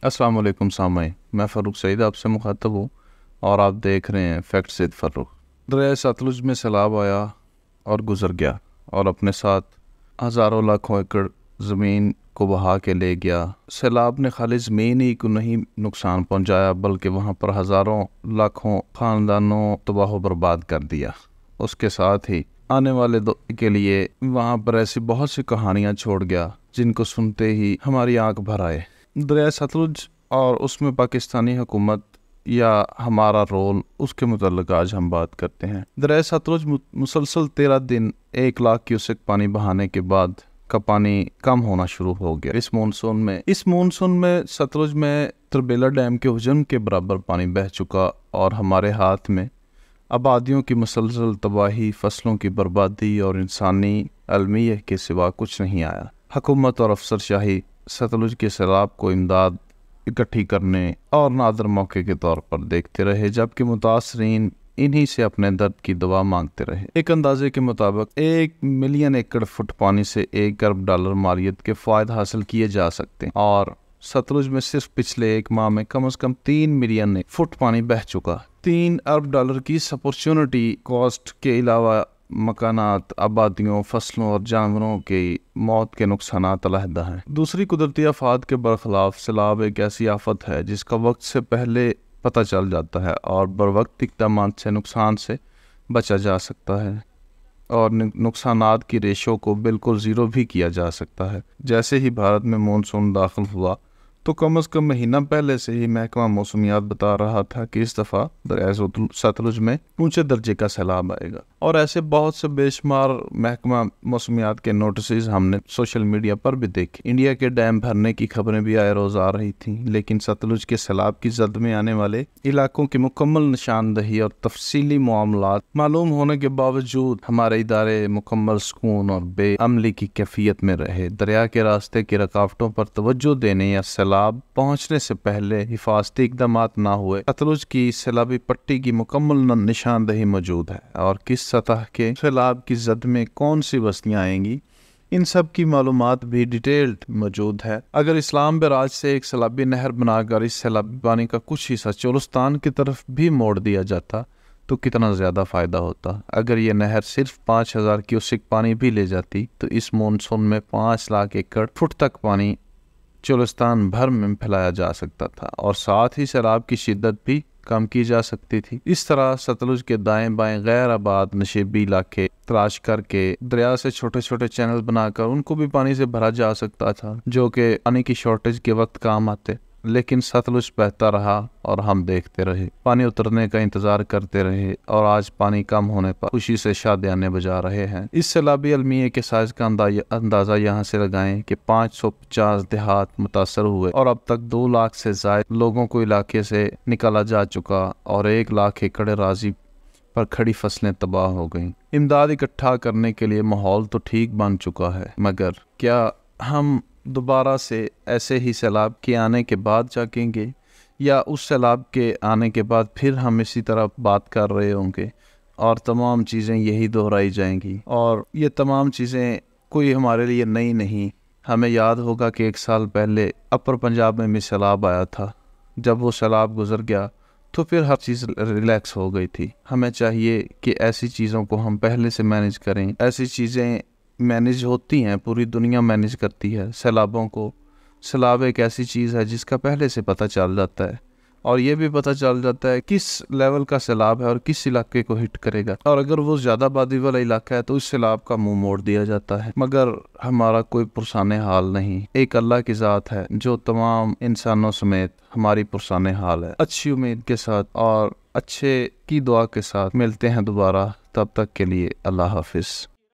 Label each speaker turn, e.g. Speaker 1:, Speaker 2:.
Speaker 1: अस्सलाम वालेकुम सामईन, मैं फ़ारूक सईद आपसे मुखातब हूँ और आप देख रहे हैं फैक्ट्स विद फ़ारूक। दरिया सतलुज में सैलाब आया और गुज़र गया और अपने साथ हज़ारों लाखों एकड़ ज़मीन को बहा के ले गया। सैलाब ने खाली ज़मीन ही को नहीं नुकसान पहुँचाया बल्कि वहाँ पर हज़ारों लाखों ख़ानदानों तबाह बर्बाद कर दिया। उसके साथ ही आने वाले दौर के लिए वहाँ पर ऐसी बहुत सी कहानियाँ छोड़ गया जिनको सुनते ही हमारी आंख भर आए। दरिया सतलुज और उसमें पाकिस्तानी हुकूमत या हमारा रोल, उसके मुतल्लिक़ आज हम बात करते हैं। दरिया सतलुज मुसलसल 13 दिन 1 लाख क्यूसेक पानी बहाने के बाद का पानी कम होना शुरू हो गया। इस मानसून में सतलुज में तरबेला डैम के हुजम के बराबर पानी बह चुका और हमारे हाथ में आबादियों की मुसलसल तबाही, फसलों की बर्बादी और इंसानी अलमियत के सिवा कुछ नहीं आया। हुकूमत और अफसरशाही सतलुज के सैलाब को इमदाद इकट्ठी करने और नादर मौके के तौर पर देखते रहे, जबकि मुतासरीन इन्हीं से अपने दर्द की दवा मांगते रहे। एक अंदाजे के मुताबिक 1 मिलियन एकड़ फुट पानी से $1 अरब मालियत के फ़ायदे हासिल किए जा सकते हैं और सतलुज में सिर्फ पिछले 1 माह में कम से कम 3 मिलियन फुट पानी बह चुका। $3 अरब की इस अपॉर्चुनिटी कॉस्ट के अलावा मकानात, आबादियों, फसलों और जानवरों की मौत के नुकसानात अलहदा हैं। दूसरी कुदरती आफात के बरखिलाफ सैलाब एक ऐसी आफत है जिसका वक्त से पहले पता चल जाता है और बरवक्त इक़दाम से नुकसान से बचा जा सकता है और नुकसानात की रेशो को बिल्कुल ज़ीरो भी किया जा सकता है। जैसे ही भारत में मानसून दाखिल हुआ तो कम से कम महीना पहले से ही महकमा मौसमियात बता रहा था कि इस दफ़ा दरिया सतलुज में ऊंचे दर्जे का सैलाब आएगा और ऐसे बहुत से बेशुमार महकमा मौसमियात के नोटिस हमने सोशल मीडिया पर भी देखे। इंडिया के डैम भरने की खबरें भी आए रोज़ आ रही थी, लेकिन सतलुज के सैलाब की जद में आने वाले इलाकों की मुकम्मल निशानदही और तफसीली मामलात मालूम होने के बावजूद हमारे इदारे मुकम्मल सुकून और बेअमली की कैफियत में रहे। दरिया के रास्ते की रुकावटों पर तवज्जो देने या सैलाब पहुंचने से पहले हिफाजती इक़दामात ना हुए। सतलुज की सैलाबी पट्टी की मुकम्मल निशानदही मौजूद है और किस सतह के सैलाब की जद में कौन सी बस्तियां आएंगी, इन सब की मालूमात भी डिटेल्ड मौजूद है। अगर इस्लाम बराज से एक सैलाबी नहर बनाकर इस सैलाबी पानी का कुछ हिस्सा चोलिस्तान की तरफ भी मोड़ दिया जाता तो कितना ज़्यादा फ़ायदा होता। अगर ये नहर सिर्फ 5000 क्यूसेक पानी भी ले जाती तो इस मानसून में 5 लाख एकड़ फुट तक पानी चोलिस्तान भर में फैलाया जा सकता था और साथ ही सैलाब की शिद्दत भी कम की जा सकती थी। इस तरह सतलुज के दाएं बाएं गैर आबाद नशेबी इलाके तलाश करके दरिया से छोटे छोटे चैनल बनाकर उनको भी पानी से भरा जा सकता था, जो कि पानी की शॉर्टेज के वक्त काम आते। लेकिन सतलुज बहता रहा और हम देखते रहे, पानी उतरने का इंतजार करते रहे और आज पानी कम होने पर खुशी से शादियाने बजा रहे हैं। इस सैलाबी अलमिये के साइज का अंदाजा यहाँ से लगाएं कि 550 देहात मुतासर हुए और अब तक 2 लाख से ज्यादा लोगों को इलाके से निकाला जा चुका और 1 लाख एकड़ राजी पर खड़ी फसलें तबाह हो गईं। इमदाद इकट्ठा करने के लिए माहौल तो ठीक बन चुका है, मगर क्या हम दोबारा से ऐसे ही सैलाब के आने के बाद जागेंगे या उस सैलाब के आने के बाद फिर हम इसी तरह बात कर रहे होंगे और तमाम चीज़ें यही दोहराई जाएंगी। और ये तमाम चीज़ें कोई हमारे लिए नई नहीं। हमें याद होगा कि 1 साल पहले अपर पंजाब में भी सैलाब आया था। जब वो सैलाब गुजर गया तो फिर हर चीज़ रिलैक्स हो गई थी। हमें चाहिए कि ऐसी चीज़ों को हम पहले से मैनेज करें। ऐसी चीज़ें मैनेज होती हैं, पूरी दुनिया मैनेज करती है सैलाबों को। सैलाब एक ऐसी चीज़ है जिसका पहले से पता चल जाता है और ये भी पता चल जाता है किस लेवल का सैलाब है और किस इलाके को हिट करेगा, और अगर वो ज़्यादा आबादी वाला इलाका है तो इस सैलाब का मुंह मोड़ दिया जाता है। मगर हमारा कोई पुरसाने हाल नहीं, एक अल्लाह की ज़ात है जो तमाम इंसानों समेत हमारी पुरसाने हाल है। अच्छी उम्मीद के साथ और अच्छे की दुआ के साथ मिलते हैं दोबारा, तब तक के लिए अल्लाह हाफिज़।